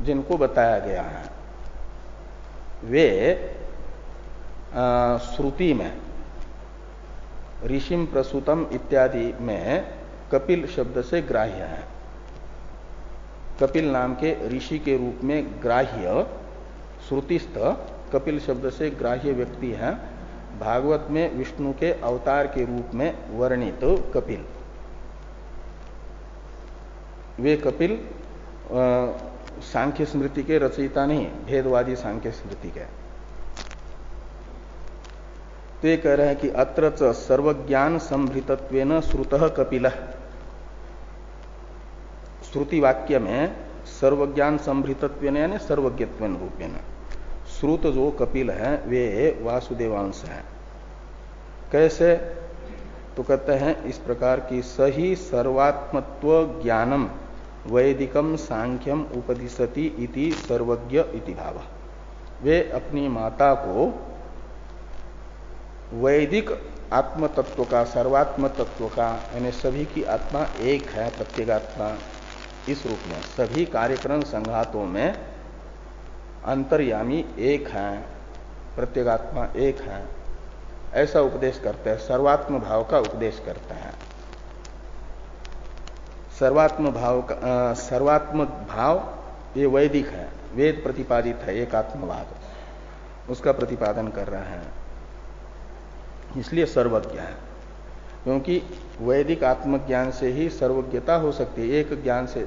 जिनको बताया गया है, वे श्रुति में ऋषिम प्रसूतम इत्यादि में कपिल शब्द से ग्राह्य है। कपिल नाम के ऋषि के रूप में ग्राह्य श्रुतिस्थ कपिल शब्द से ग्राह्य व्यक्ति है, भागवत में विष्णु के अवतार के रूप में वर्णित कपिल। वे कपिल सांख्य स्मृति के रचयिता नहीं, भेदवादी सांख्य स्मृति के। तो ये कह रहे हैं कि अत्र च सर्वज्ञान संभृतत्वेन श्रुतः कपिलः। श्रुति वाक्य में सर्वज्ञान संभृतत्वेन यानी सर्वज्ञत्वेन रूपेण श्रुत जो कपिल है वे वासुदेवांश है। कैसे? तो कहते हैं इस प्रकार की सही सर्वात्मत्व ज्ञानम वैदिकम सांख्यम उपदिशति इति सर्वज्ञ इति भाव। वे अपनी माता को वैदिक आत्म तत्व का, सर्वात्म तत्व का, यानी सभी की आत्मा एक है, प्रत्येगात्मा, इस रूप में सभी कार्यक्रम संघातों में अंतर्यामी एक है, प्रत्येगात्मा एक है, ऐसा उपदेश करते हैं। सर्वात्म भाव का उपदेश करते हैं। सर्वात्म भाव ये वैदिक है, वेद प्रतिपादित है, एक आत्मवाद, उसका प्रतिपादन कर रहे हैं, इसलिए सर्वज्ञ है। क्योंकि वैदिक आत्मज्ञान से ही सर्वज्ञता हो सकती है। एक ज्ञान से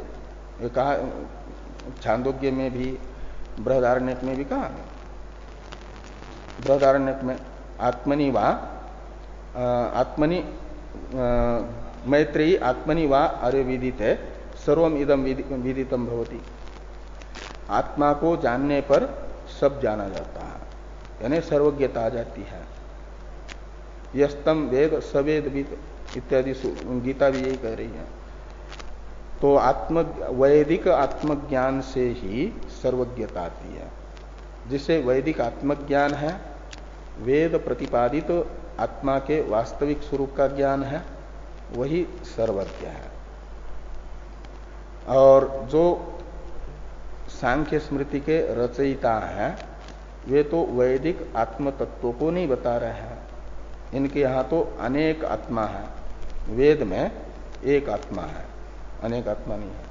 कहा, छांदोग्य में भी, बृहदारण्यक में भी कहा। बृहदारण्यक में आत्मनि वा आत्मनि मैत्रेयी आत्मनि वा अरे विदिते सर्वम इदम विदितम भवति। आत्मा को जानने पर सब जाना जाता है, यानी सर्वज्ञता आ जाती है। यस्तम वेद सवेद इत्यादि गीता भी यही कह रही है। तो वैदिक आत्मज्ञान से ही सर्वज्ञता आती है। जिसे वैदिक आत्मज्ञान है, वेद प्रतिपादित आत्मा के वास्तविक स्वरूप का ज्ञान है, वही सर्वज्ञ है। और जो सांख्य स्मृति के रचयिता हैं, वे तो वैदिक आत्म तत्वों को नहीं बता रहे हैं। इनके यहाँ तो अनेक आत्मा है, वेद में एक आत्मा है, अनेक आत्मा नहीं है।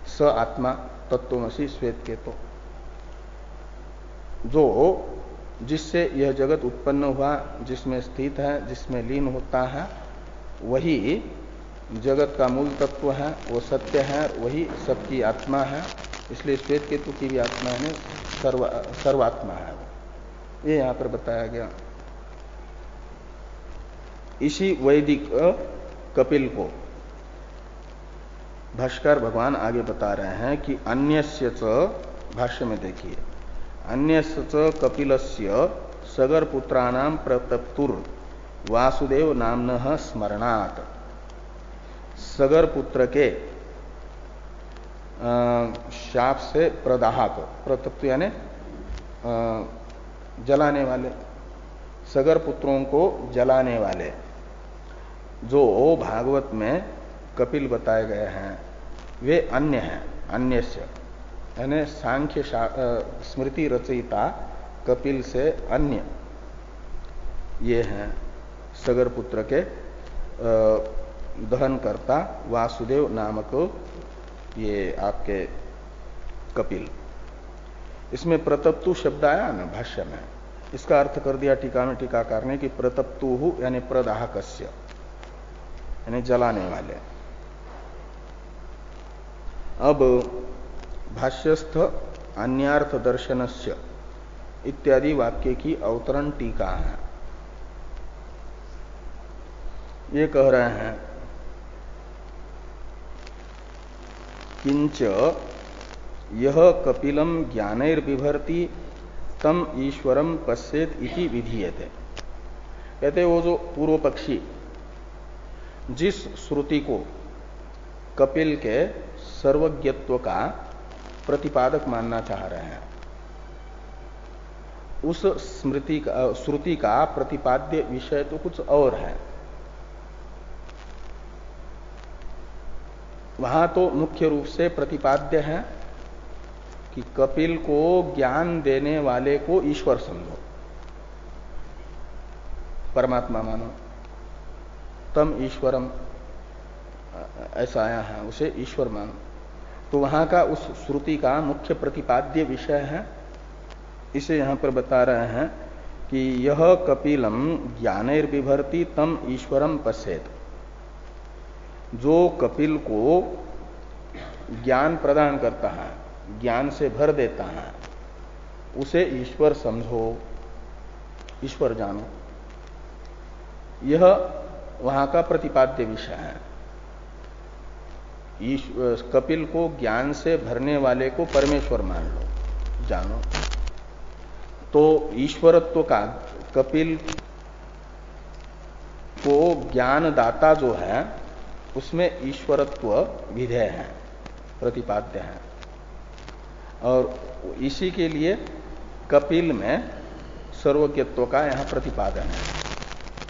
स आत्मा तत्वमसि श्वेत के तो जो जिससे यह जगत उत्पन्न हुआ, जिसमें स्थित है, जिसमें लीन होता है, वही जगत का मूल तत्व है, वो सत्य है, वही सबकी आत्मा है। इसलिए श्वेत केतु की भी आत्मा है, सर्वात्मा है। ये यहां पर बताया गया। इसी वैदिक कपिल को भाष्कर भगवान आगे बता रहे हैं कि अन्यस्य च, भाष्य में देखिए, अन्यस्य च कपिलस्य सगर पुत्राणाम प्रतप्तुर वासुदेव नामनः स्मरणात्। सगर पुत्र के शाप से प्रदाहक, प्रतप्तु यानी जलाने वाले, सगर पुत्रों को जलाने वाले जो भागवत में कपिल बताए गए हैं, वे अन्य हैं। अन्यस्य यानी सांख्य स्मृति रचयिता कपिल से अन्य ये हैं सगर पुत्र के दहनकर्ता वासुदेव नामक ये आपके कपिल। इसमें प्रतप्तु शब्द आया ना भाष्य में, इसका अर्थ कर दिया टीका में टीकाकार ने कि प्रतप्तु यानी प्रदाहकस्य, यानी जलाने वाले। अब भाष्यस्थ अन्यार्थ दर्शनस्य इत्यादि वाक्य की अवतरण टीका है। ये कह रहे हैं किंच यह कपिलम ज्ञानैर्बिभर्ति तम ईश्वरम पश्येत इति विधीयते। कहते वो जो पूर्व पक्षी जिस श्रुति को कपिल के सर्वज्ञत्व का प्रतिपादक मानना चाह रहे हैं, उस श्रुति का प्रतिपाद्य विषय तो कुछ और है। वहां तो मुख्य रूप से प्रतिपाद्य है कि कपिल को ज्ञान देने वाले को ईश्वर समझो, परमात्मा मानो, तम ईश्वरम ऐसा आया है, उसे ईश्वर मानो। तो वहां का उस श्रुति का मुख्य प्रतिपाद्य विषय है। इसे यहां पर बता रहे हैं कि यह कपिलम ज्ञानैर्बिभर्ति तम ईश्वरम पश्येत। जो कपिल को ज्ञान प्रदान करता है, ज्ञान से भर देता है, उसे ईश्वर समझो, ईश्वर जानो। यह वहां का प्रतिपाद्य विषय है। कपिल को ज्ञान से भरने वाले को परमेश्वर मान लो, जानो। तो ईश्वरत्व का, कपिल को ज्ञानदाता जो है उसमें ईश्वरत्व विधेय है, प्रतिपाद्य है। और इसी के लिए कपिल में सर्वज्ञत्व का यहां प्रतिपादन है।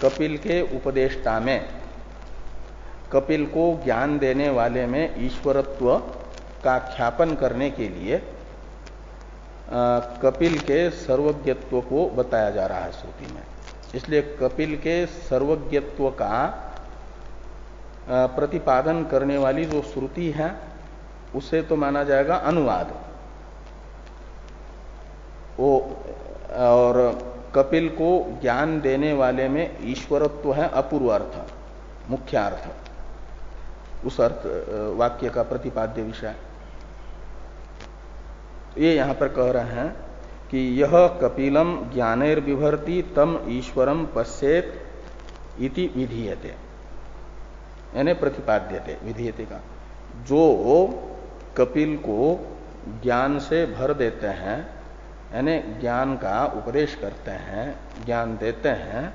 कपिल के उपदेष्टा में, कपिल को ज्ञान देने वाले में ईश्वरत्व का ख्यापन करने के लिए कपिल के सर्वज्ञत्व को बताया जा रहा है श्रुति में। इसलिए कपिल के सर्वज्ञत्व का प्रतिपादन करने वाली जो श्रुति है उसे तो माना जाएगा अनुवाद। वो और कपिल को ज्ञान देने वाले में ईश्वरत्व है अपूर्व अर्थ, मुख्य अर्थ, उस अर्थ वाक्य का प्रतिपाद्य विषय। ये यहां पर कह रहे हैं कि यह कपिलम ज्ञानैर्बिभर्ति तम ईश्वरम पश्येत इति विधीयते, यानी प्रतिपाद्यते, विधीयते का। जो कपिल को ज्ञान से भर देते हैं, यानी ज्ञान का उपदेश करते हैं, ज्ञान देते हैं,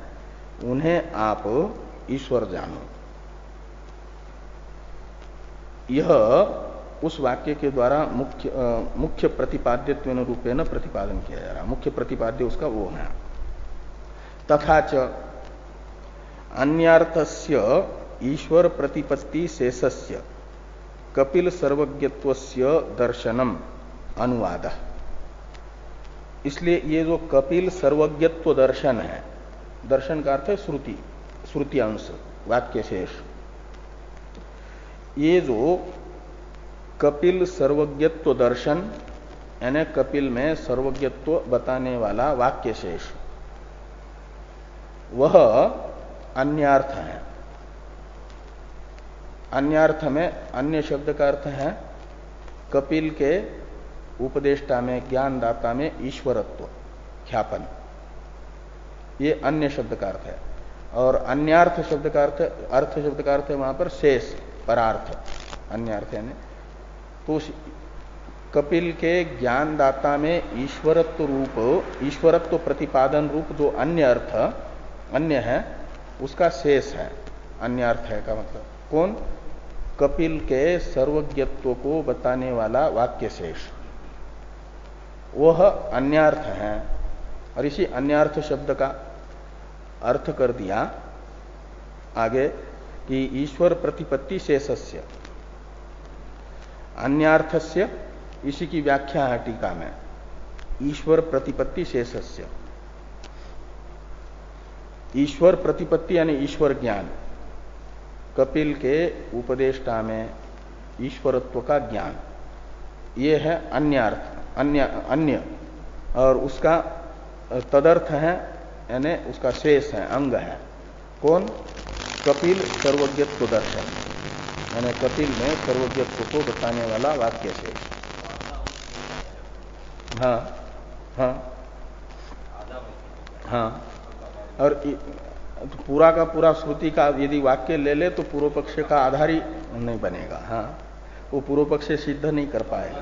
उन्हें आप ईश्वर जानो। यह उस वाक्य के द्वारा मुख्य प्रतिपाद्यत्व रूपेण प्रतिपादन किया जा रहा है। मुख्य प्रतिपाद्य उसका वो है। तथा च अन्यार्थस्य ईश्वर प्रतिपत्ति शेषस्य कपिल सर्वज्ञत्वस्य दर्शनम अनुवाद। इसलिए ये जो कपिल सर्वज्ञत्व दर्शन है, दर्शन का अर्थ है श्रुति, श्रुति अंश, वाक्य शेष। ये जो कपिल सर्वज्ञत्व दर्शन, यानी कपिल में सर्वज्ञत्व बताने वाला वाक्य शेष, वह अन्यार्थ है। अन्यार्थ में अन्य शब्द का अर्थ है कपिल के उपदेष्टा में, ज्ञानदाता में ईश्वरत्व ख्यापन, ये अन्य शब्द का अर्थ है। और अन्यार्थ शब्द का अर्थ शब्द का अर्थ है वहां पर शेष, परार्थ, अन्यार्थ यानी। तो कपिल के ज्ञानदाता में ईश्वरत्व रूप, ईश्वरत्व प्रतिपादन रूप जो अन्य अर्थ, अन्य है, उसका शेष है, अन्य अर्थ है का मतलब कौन? कपिल के सर्वज्ञत्व को बताने वाला वाक्य शेष, वह अन्यार्थ है। और इसी अन्यार्थ शब्द का अर्थ कर दिया आगे कि ईश्वर प्रतिपत्ति शेषस्य। अन्यार्थस्य, इसी की व्याख्या है टीका में, ईश्वर प्रतिपत्ति शेषस्य। ईश्वर प्रतिपत्ति यानी ईश्वर ज्ञान, कपिल के उपदेष्टा में ईश्वरत्व का ज्ञान, ये है अन्यार्थ, अन्य। और उसका तदर्थ है, यानी उसका शेष है, अंग है, कौन? कपिल सर्वज्ञत्व दर्शन, यानी कपिल में सर्वज्ञत्व को बताने वाला वाक्य शेष। हाँ हाँ हाँ। और पूरा का पूरा श्रुति का यदि वाक्य ले ले तो पूर्व पक्ष का आधार ही नहीं बनेगा। हाँ, वो पूर्व पक्ष सिद्ध नहीं कर पाएगा।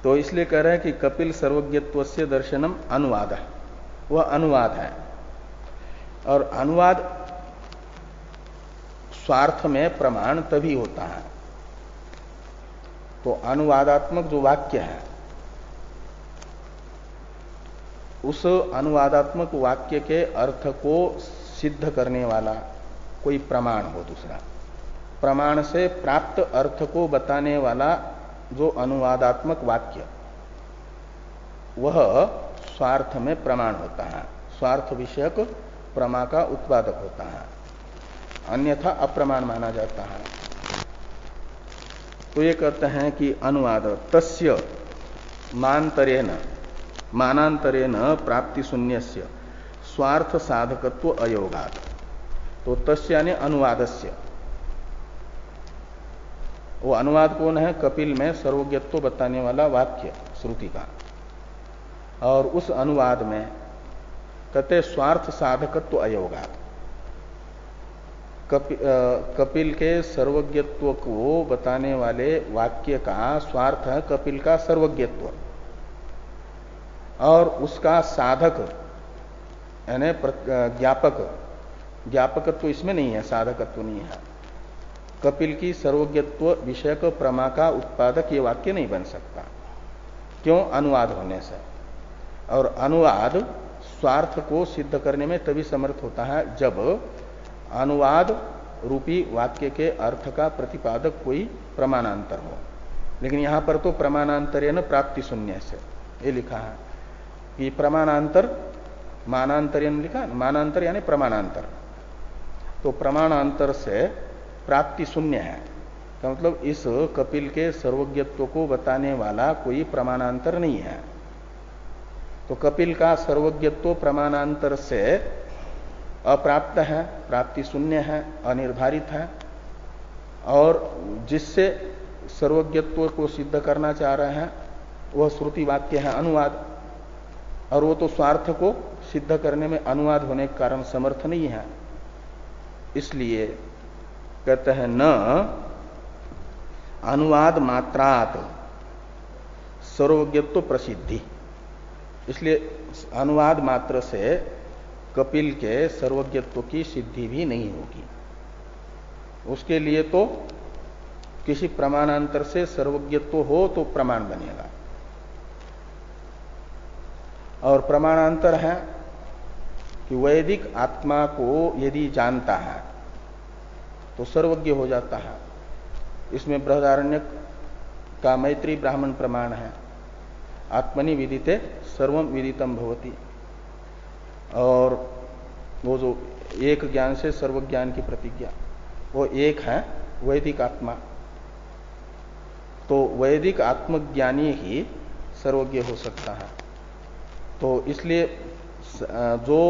तो इसलिए कह रहे हैं कि कपिल सर्वज्ञत्व से दर्शनम अनुवाद, वह अनुवाद है। और अनुवाद स्वार्थ में प्रमाण तभी होता है। तो अनुवादात्मक जो वाक्य है, उस अनुवादात्मक वाक्य के अर्थ को सिद्ध करने वाला कोई प्रमाण हो, दूसरा प्रमाण से प्राप्त अर्थ को बताने वाला जो अनुवादात्मक वाक्य, वह स्वार्थ में प्रमाण होता है, स्वार्थ विषयक प्रमा का उत्पादक होता है, अन्यथा अप्रमाण माना जाता है। तो ये कहते हैं कि अनुवाद तस्य मानांतरेण प्राप्ति शून्यस्य स्वार्थ साधकत्व अयोगात्। तो तस्य यानी अनुवादस्य, वो अनुवाद कौन है? कपिल में सर्वज्ञत्व बताने वाला वाक्य श्रुति का। और उस अनुवाद में कहते स्वार्थ साधकत्व अयोगात्। कपिल के सर्वज्ञत्व को बताने वाले वाक्य का स्वार्थ है कपिल का सर्वज्ञत्व, और उसका साधक यानी ज्ञापकत्व इसमें नहीं है, साधकत्व नहीं है। कपिल की सर्वज्ञत्व विषयक प्रमा का उत्पादक ये वाक्य नहीं बन सकता। क्यों? अनुवाद होने से। और अनुवाद स्वार्थ को सिद्ध करने में तभी समर्थ होता है जब अनुवाद रूपी वाक्य के अर्थ का प्रतिपादक कोई प्रमाणांतर हो। लेकिन यहां पर तो प्रमाणांतरेण प्राप्ति शून्य से ये लिखा है कि प्रमाणांतर, मानांतरेण लिखा, मानांतर यानी प्रमाणांतर। तो प्रमाणांतर से प्राप्ति शून्य है का मतलब इस कपिल के सर्वज्ञत्व को बताने वाला कोई प्रमाणांतर नहीं है। तो कपिल का सर्वज्ञत्व प्रमाणांतर से अप्राप्त है, प्राप्ति शून्य है, अनिर्धारित है। और जिससे सर्वज्ञत्व को सिद्ध करना चाह रहे हैं वह श्रुति वाक्य है अनुवाद, और वो तो स्वार्थ को सिद्ध करने में अनुवाद होने के कारण समर्थ नहीं है। इसलिए कहते हैं न अनुवाद मात्रात सर्वज्ञत्व प्रसिद्धि। इसलिए अनुवाद मात्र से कपिल के सर्वज्ञत्व की सिद्धि भी नहीं होगी। उसके लिए तो किसी प्रमाणांतर से सर्वज्ञत्व हो तो प्रमाण बनेगा। और प्रमाणांतर है कि वैदिक आत्मा को यदि जानता है तो सर्वज्ञ हो जाता है। इसमें बृहदारण्यक का मैत्री ब्राह्मण प्रमाण है, आत्मनि विदिते सर्वम विदितम भवति। और वो जो एक ज्ञान से सर्वज्ञान की प्रतिज्ञा, वो एक है वैदिक आत्मा। तो वैदिक आत्मज्ञानी ही सर्वज्ञ हो सकता है। तो इसलिए जो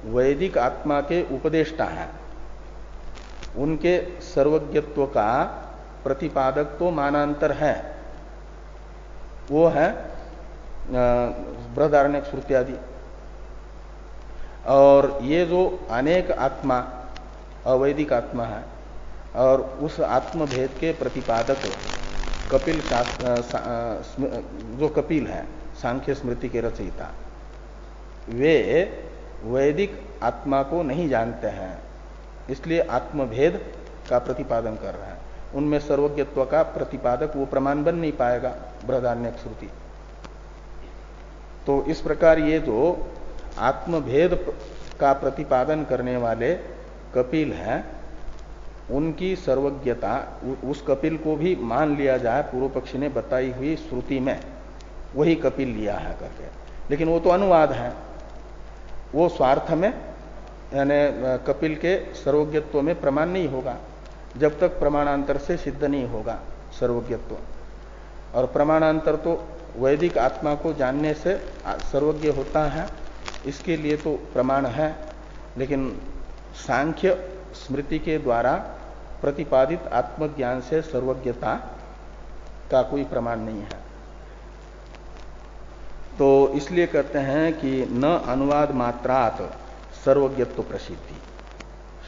वैदिक आत्मा के उपदेष्टा हैं उनके सर्वज्ञत्व का प्रतिपादक तो मानांतर है, वो है बृहदारण्यक श्रुति आदि। और ये जो अनेक आत्मा अवैदिक आत्मा है और उस आत्मभेद के प्रतिपादक कपिल जो कपिल है सांख्य स्मृति के रचयिता, वे वैदिक आत्मा को नहीं जानते हैं, इसलिए आत्मभेद का प्रतिपादन कर रहे हैं। उनमें सर्वज्ञत्व का प्रतिपादक वो प्रमाण बन नहीं पाएगा बृहदारण्यक श्रुति। तो इस प्रकार ये जो आत्मभेद का प्रतिपादन करने वाले कपिल हैं उनकी सर्वज्ञता, उस कपिल को भी मान लिया जाए पूर्व पक्षी ने बताई हुई श्रुति में वही कपिल लिया है करके, लेकिन वो तो अनुवाद है, वो स्वार्थ में यानी कपिल के सर्वज्ञत्व में प्रमाण नहीं होगा जब तक प्रमाणांतर से सिद्ध नहीं होगा सर्वज्ञत्व। और प्रमाणांतर तो वैदिक आत्मा को जानने से सर्वज्ञ होता है, इसके लिए तो प्रमाण है। लेकिन सांख्य स्मृति के द्वारा प्रतिपादित आत्मज्ञान से सर्वज्ञता का कोई प्रमाण नहीं है। तो इसलिए कहते हैं कि न अनुवाद मात्रात सर्वज्ञत्व प्रसिद्धि,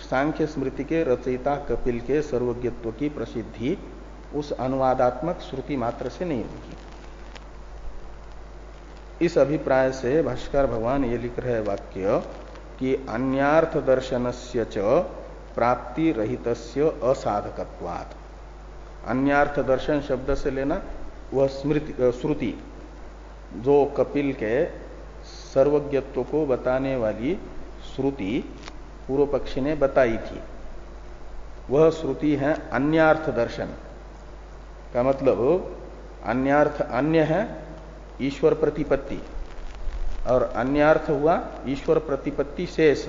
सांख्य स्मृति के रचयिता कपिल के सर्वज्ञत्व की प्रसिद्धि उस अनुवादात्मक श्रुति मात्र से नहीं होगी। इस अभिप्राय से भाष्कर भगवान ये लिख रहे वाक्य कि अन्यार्थ दर्शनस्य च प्राप्ति रहितस्य असाधकत्वात्। अन्यार्थ दर्शन शब्द से लेना वह श्रुति जो कपिल के सर्वज्ञत्व को बताने वाली श्रुति पूर्व पक्षी ने बताई थी, वह श्रुति है अन्यार्थ दर्शन का मतलब अन्यार्थ अन्य है ईश्वर प्रतिपत्ति और अन्यार्थ हुआ ईश्वर प्रतिपत्ति शेष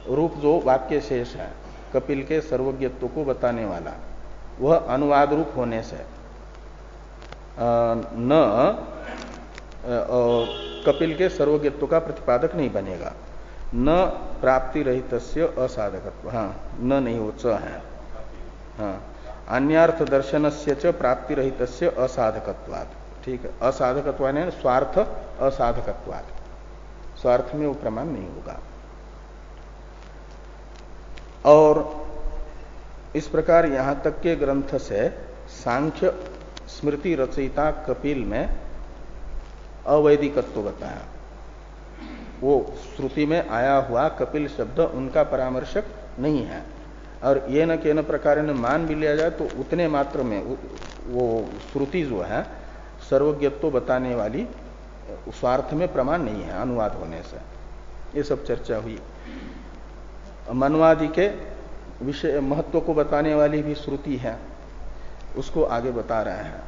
रूप जो वाक्य शेष है कपिल के सर्वज्ञत्व को बताने वाला, वह अनुवाद रूप होने से न कपिल के सर्वज्ञत्व का प्रतिपादक नहीं बनेगा। न प्राप्ति रहितस्य असाधकत्व, हाँ न नहीं वो च है, हाँ अन्यार्थ दर्शनस्य च प्राप्ति रहितस्य असाधकत्वात्, ठीक है। असाधकत्व ने स्वार्थ असाधकत्वात्, स्वार्थ में वो प्रमाण नहीं होगा। और इस प्रकार यहां तक के ग्रंथ से सांख्य स्मृति रचयिता कपिल में अवैदिकत्व बताया। वो श्रुति में आया हुआ कपिल शब्द उनका परामर्शक नहीं है, और ये न के न प्रकार ने मान भी लिया जाए तो उतने मात्र में वो श्रुति जो है सर्वज्ञत्व बताने वाली स्वार्थ में प्रमाण नहीं है अनुवाद होने से। ये सब चर्चा हुई। मन्वादि के विषय महत्व को बताने वाली भी श्रुति है, उसको आगे बता रहे हैं।